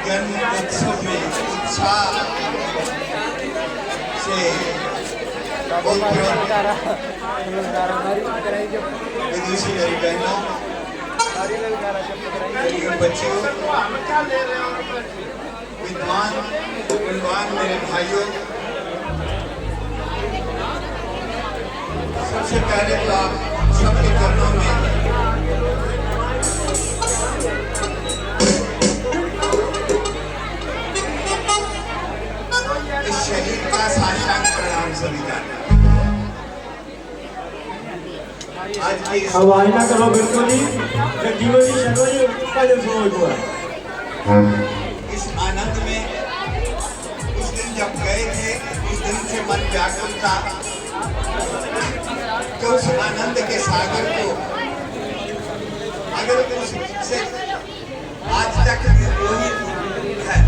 जन्म उत्सव में उत्साह से विदुषी मेरी बहनों, बच्चियों, विद्वान मेरे भाइयों, सबसे पहले तो आप सबके चरणों में इस शहीद का साष्टांग प्रणाम सभी जाना। आज की अब आईना करो बिल्कुल ही जीवन की शर्मा जी का जो समय हुआ इस आनंद में उस दिन जब गए थे उस दिन से मन व्याकुल था कि उस आनंद के सागर को अगर उससे आज तक वही है,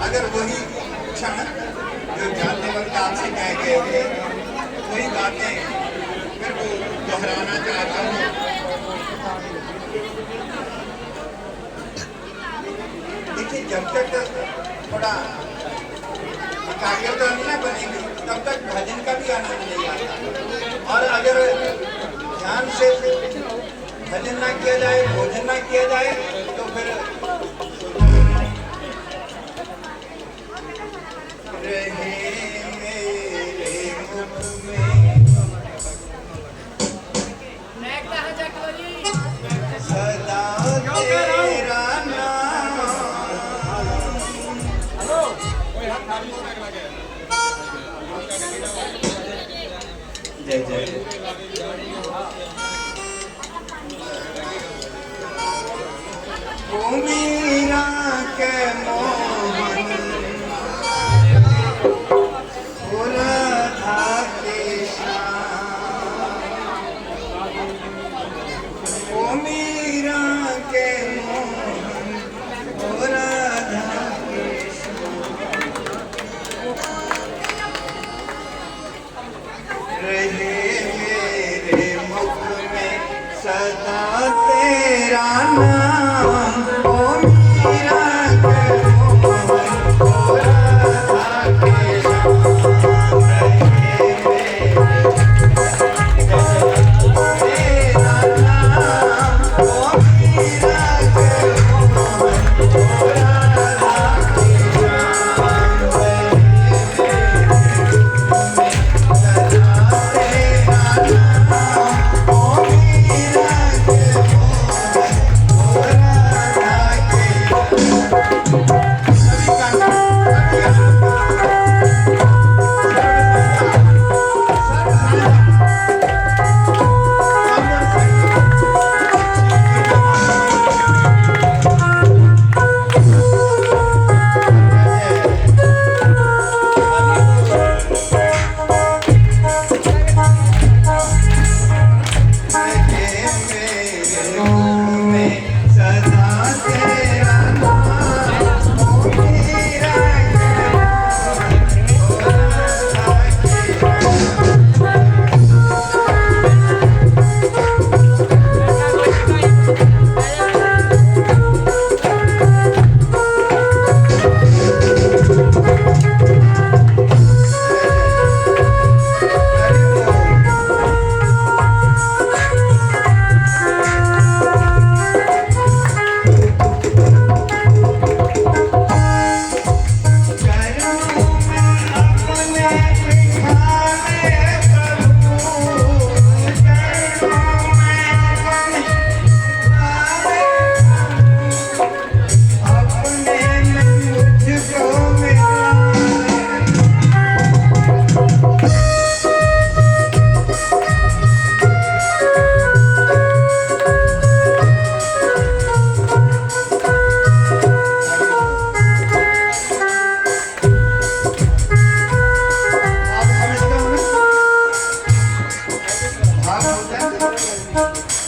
अगर वही क्षण जो जानने वक्त आपसे कह गए थे वही बातें मैं वो दोहराना चाहता हूँ। देखिए, जब तक थोड़ा एकाग्रता नहीं बनेगी तब तक भजन का भी आनंद नहीं आता, और अगर ध्यान से भजन ना किया जाए, भोजन ना किया जाए तो फिर जय जय वो मीरा के मोहन राधा के श्याम, वो मीरा के मोहन राधा के श्याम, रहे मेरे मुख में सदा तेरा नाम, ओ मीरा के मोहन राधा के श्याम, रहे तेरा नाम, ओ मीरा के मोहन राधा के श्याम,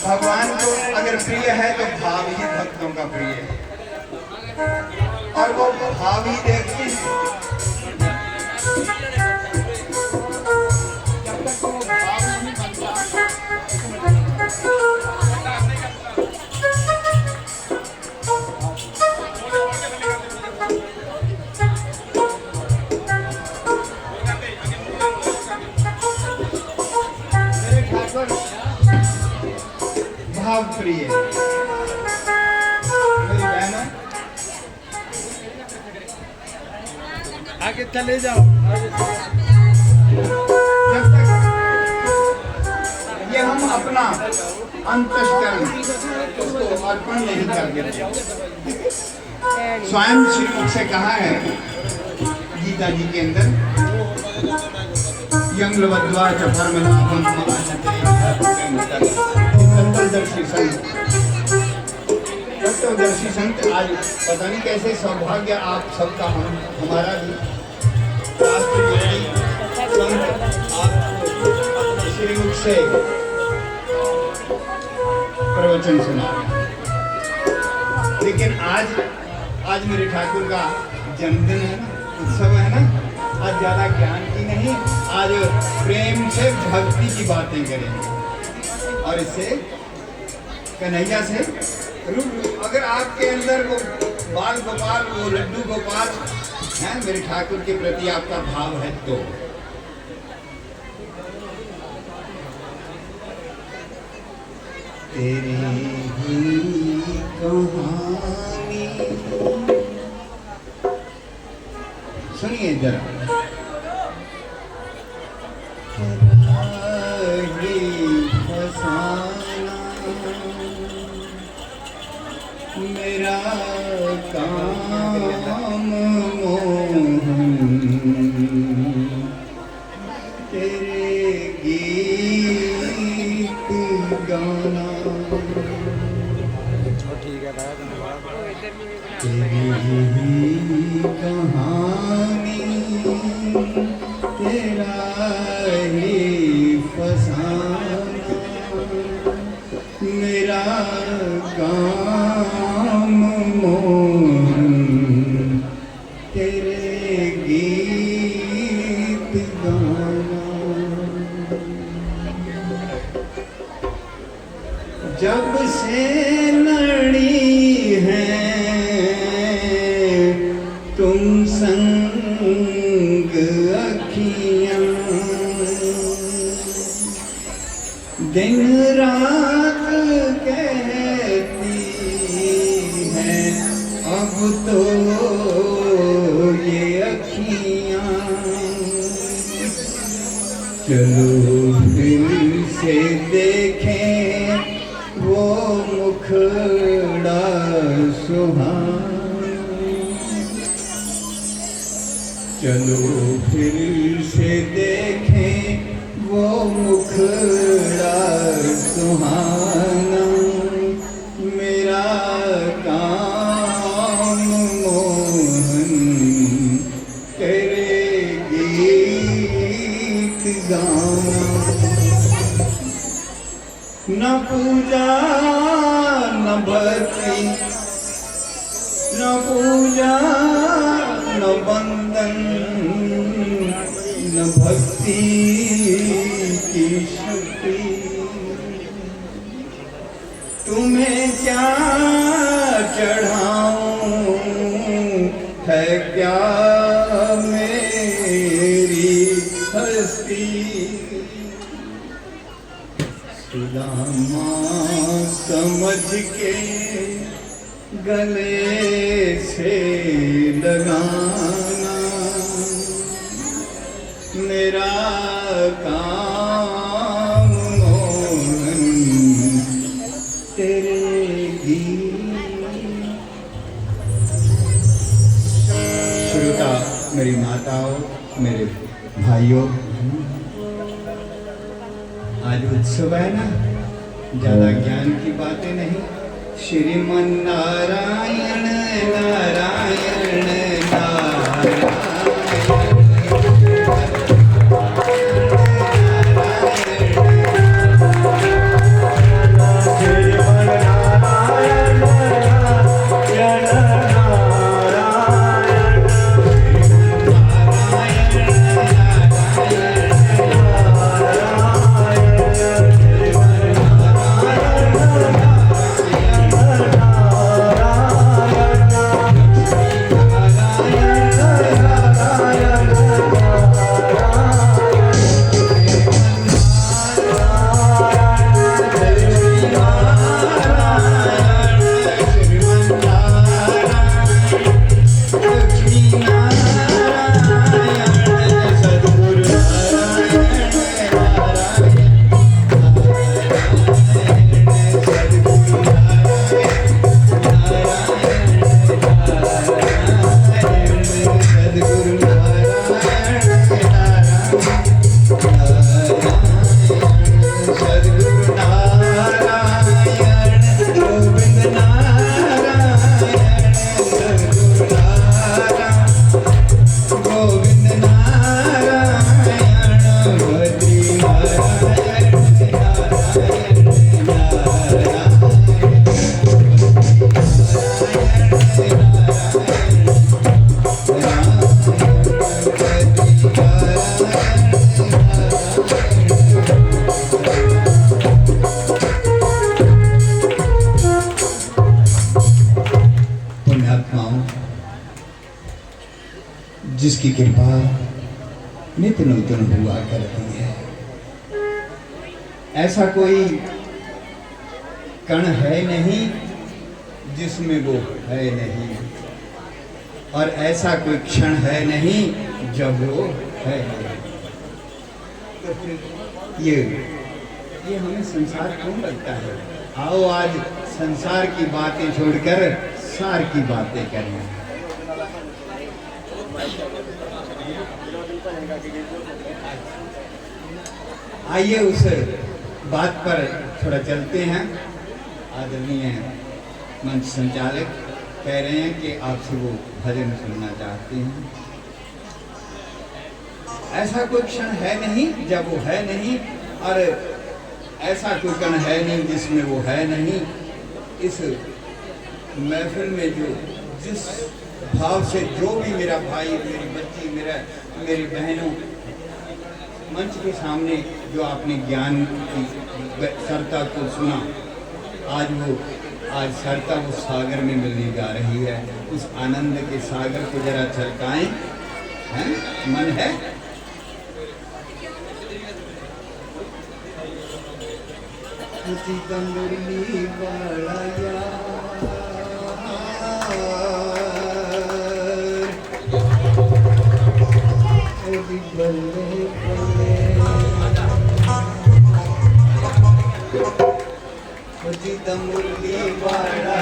भगवान को अगर प्रिय है तो भाव ही भक्तों का प्रिय है, और वो भाव ही देखते हैं। भाव प्रिय मेरी बहनों, आगे चले जाओ। जब तक ये हम अपना अंतःकरण उसको अर्पण नहीं कर देते, स्वयं श्री मुख से कहा है गीता जी के अंदर, यंगलवद्वा च परमलाभम तत्वदर्शी संत। तत्वदर्शी संत आज पता नहीं कैसे सौभाग्य आप सबका हमारा भी राष्ट्रज्ञानी संत आपको श्रीमुख से प्रवचन सुना। लेकिन आज मेरे ठाकुर का जन्मदिन है ना, उत्सव है ना, आज ज्यादा ज्ञान की नहीं, आज प्रेम से भक्ति की बातें करेंगे और इससे कन्हैया से अगर आपके अंदर वो बाल गोपाल, वो लड्डू गोपाल है, मेरे ठाकुर के प्रति आपका भाव है तो तेरी ही कहानी सुनिए जरा। मेरा काम मोहन तेरे गीत गाना, तेरी कहानी तेरा ही फसाना, मेरा काम मोहन तेरे गीत गाना। जब से लड़ी है तुम संग अखियां, दिन रात कहती है अब तो ये अखियां, चलो फिर से देखें वो मुखड़ा सुहाना, चलो फिर से देखें वो मुखड़ा सुहाना, मेरा काम मोहन तेरे गीत गाना। न पूजा न भक्ति, न पूजा न बंदन, न भक्ति की शक्ति, तुम्हें क्या चढ़ाऊं है क्या मेरी हस्ती, सुदामा समझ के गले से लगाना, मेरा काम मोहन तेरे गीत। श्रोता, मेरी माताओं, मेरे भाइयों, आज उत्सव है ना, ज्यादा ज्ञान की बातें नहीं। श्रीमन नारायण नारायण नारायण, जिसकी कृपा नित्य नूतन हुआ करती है। ऐसा कोई कण है नहीं जिसमें वो है नहीं, और ऐसा कोई क्षण है नहीं जब वो है नहीं। तो फिर ये हमें संसार क्यों लगता है? आओ आज संसार की बातें छोड़कर सार की बातें करें। आइए उस बात पर थोड़ा चलते हैं। आदरणीय मंच संचालक कह रहे हैं कि आपसे वो भजन सुनना चाहते हैं। ऐसा कोई क्षण है नहीं जब वो है नहीं, और ऐसा कोई कण है नहीं जिसमें वो है नहीं। इस महफिल में जो जिस भाव से जो भी मेरा भाई, मेरी बच्ची, मेरी बहनों मंच के सामने जो आपने ज्ञान की सरता को सुना, आज सरता उस सागर में मिलने जा रही है। उस आनंद के सागर को जरा छलकाएं, हैं? मन है? मुरली वाला यार, बल्ले बल्ले मुरली वाला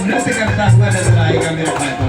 नृत्य करता हुआ नजर आएगा मेरे भाई को।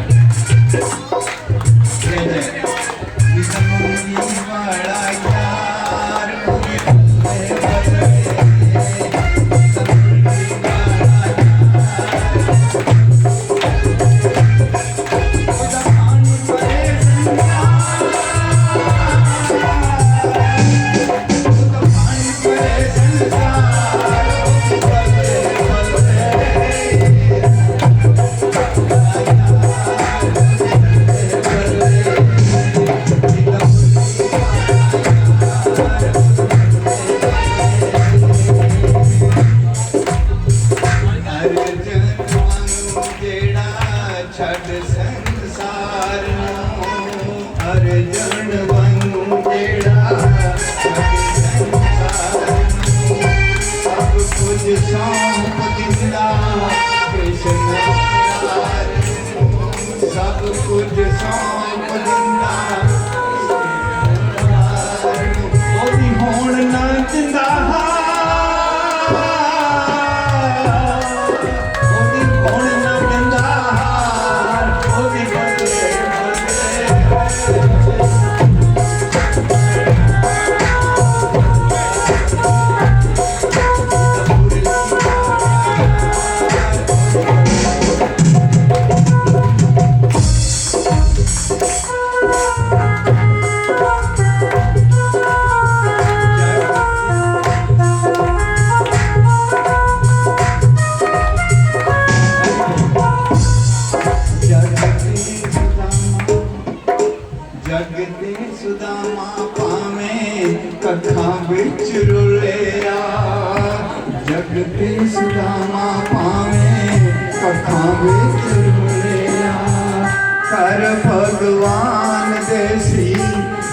कर भगवान देसी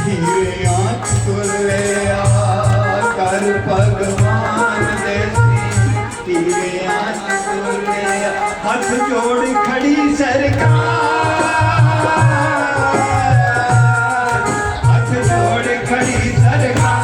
हीरे आँख तुलिया, कर भगवान देसी हीरे आँख तुलिया। हाथ जोड़ खड़ी सरकार, हाथ जोड़ खड़ी सरकार।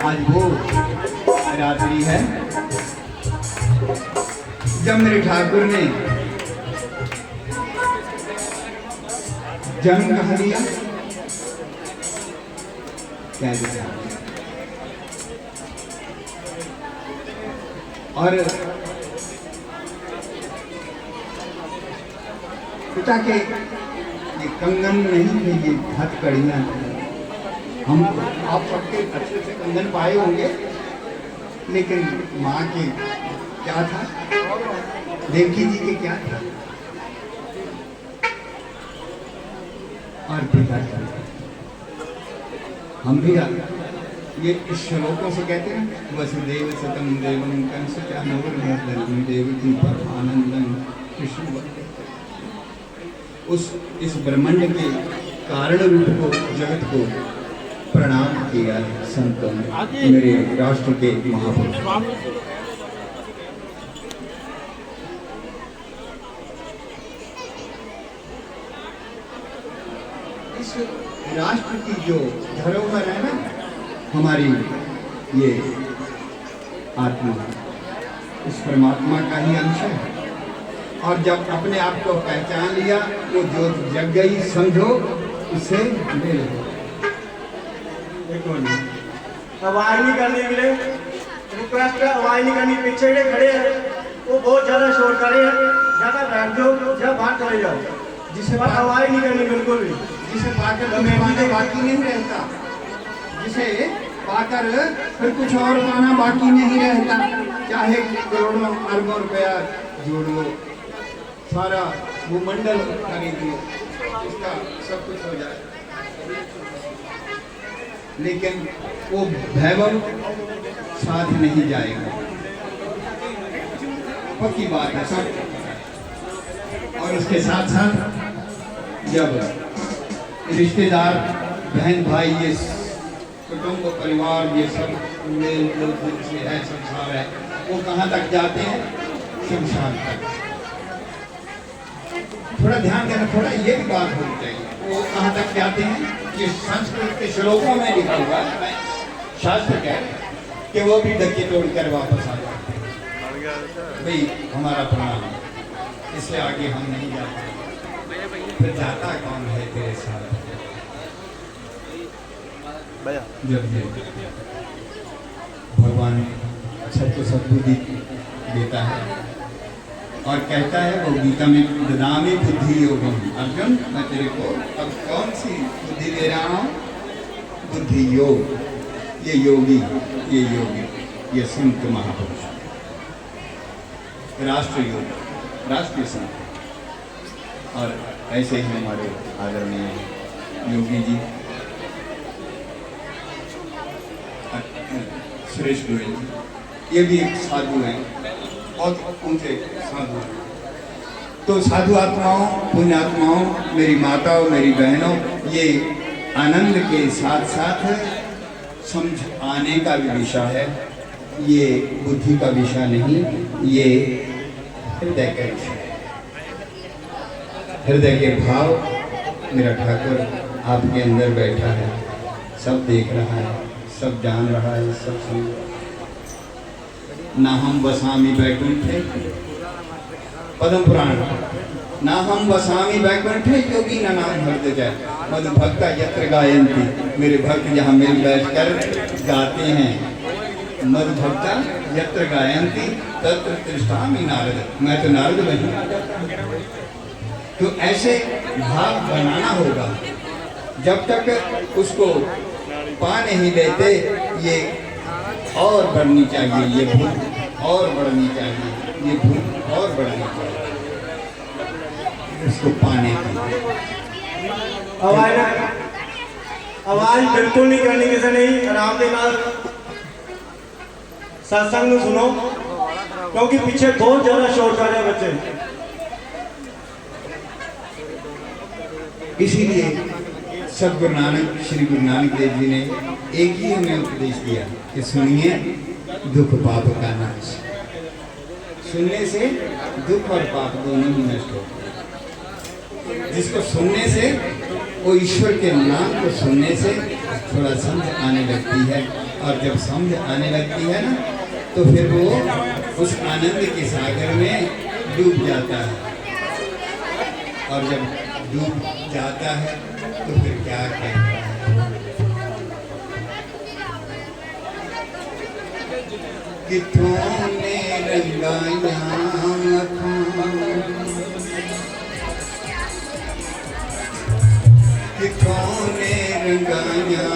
आज वो रात्रि है जब मेरे ठाकुर ने जन्म कहा दिया, क्या दिया, और पिता के ये कंगन नहीं थे, ये हथकड़ियाँ। हम आप सबके अच्छे से कंगन पाए होंगे, लेकिन माँ के क्या था, देवकी जी के क्या था, और पिता क्या था। हम भी ये इस श्लोकों से कहते हैं, वसुदेव सतम देवम कंसचानूरमर्दनं देवकी परमानंदं कृष्ण। उस इस ब्रह्मांड के कारण रूप को, जगत को प्रणाम किया संतों ने, मेरे राष्ट्र के महापुरुष। इस राष्ट्र की जो धरोहर है ना, हमारी ये आत्मा इस परमात्मा का ही अंश है। और जब अपने आप को पहचान लिया, वो जो जग गई समझो, उससे मिल लो। देखो नहीं, आवाज नहीं करने के लिए रिक्वेस्ट है, आवाज नहीं करनी। पीछे जो खड़े हैं वो बहुत ज़्यादा शोर कर रहे हैं, ज़्यादा बैठ जाओ या बाहर चले जाओ। जिसे बात आवाज नहीं करनी बिल्कुल भी, जिसे पाकर तुम्हें पाना बाकी नहीं रहता, जिसे पाकर फिर कुछ और पाना बाकी नहीं रहता। चाहे करोड़ों अरबों रुपया जोड़ लो, सारा वो मंडल खरीद लो, उसका सब कुछ हो जाए, लेकिन वो वैभव साथ नहीं जाएगा। पक्की बात है सब। और उसके साथ साथ जब रिश्तेदार, बहन भाई, ये कुटुंब परिवार, ये सब मेल जोल से है, संसार है, वो कहाँ तक जाते हैं? शमशान तक। थोड़ा ध्यान देना, थोड़ा ये भी बात होनी चाहिए। वो कहाँ तक जाते हैं? ये संस्कृत के श्लोकों में लिखा हुआ है, शास्त्र कह रहे हैं कि वो भी धक्के तोड़ कर वापस आ जाते हैं। भाई हमारा प्रणाम, इससे आगे हम नहीं जाते। फिर जाता कौन है तेरे साथ? जब भगवान सबको सद्बुद्धि देता है और कहता है, वो गीता में ददामि बुद्धि योगम, अर्जुन मैं तेरे को अब कौन सी बुद्धि दे रहा हूँ? बुद्धि योग। ये योगी, ये संत महापुरुष, राष्ट्र योग, राष्ट्रीय संत। और ऐसे ही हमारे आदरणीय योगी जी, सुरेश गोयल जी, ये भी एक साधु हैं, बहुत ऊंचे साधु हैं। तो साधु आत्माओं, पुण्य आत्माओं, मेरी माताओं, मेरी बहनों, ये आनंद के साथ साथ समझ आने का भी विषय है। ये बुद्धि का विषय नहीं, ये हृदय का विषय है। हृदय के भाव मेरा ठाकुर आपके अंदर बैठा है, सब देख रहा है, सब जान रहा है, सब समझ रहा है। ना हम वसामि वैकुंठे, पद्म पुराण, ना हम वसामि वैकुंठे योगी ना नाम हृदय जाए, मधु भक्ता यत्र गायंती। मेरे भक्त जहाँ मिल बैठ कर गाते हैं, मधु भक्ता यत्र गायंती तत्र तिष्ठामि नारद। मैं तो नारद बन जाता हूँ। तो ऐसे भाव बनाना होगा। जब तक उसको पा नहीं लेते, ये और बढ़नी चाहिए, ये भूख और बढ़नी चाहिए, ये भूख और बढ़नी चाहिए उसको पाने की। आवाज बिल्कुल नहीं करनी किसी नहीं, आराम के नाल सत्संग सुनो, क्योंकि पीछे बहुत ज्यादा शोर कर रहे हैं बच्चे। इसीलिए सदगुरु नानक, श्री गुरु नानक देव जी ने एक ही हमें उपदेश दिया कि सुनिए दुख पाप का नाश। सुनने से दुख और पाप दोनों ही नष्ट होते हैं। जिसको सुनने से, वो ईश्वर के नाम को सुनने से थोड़ा समझ आने लगती है और जब समझ आने लगती है ना तो फिर वो उस आनंद के सागर में डूब जाता है। और जब डूब जाता है तो फिर क्या कहता है, किथों ने रंगाया किथों ने रंगाया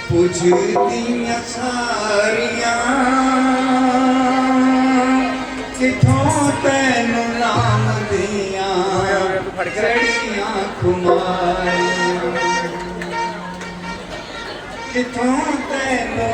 पुछदियां सारियां किथों तैनू राम दियां चढ़ियां खुमारियां किथों तैनू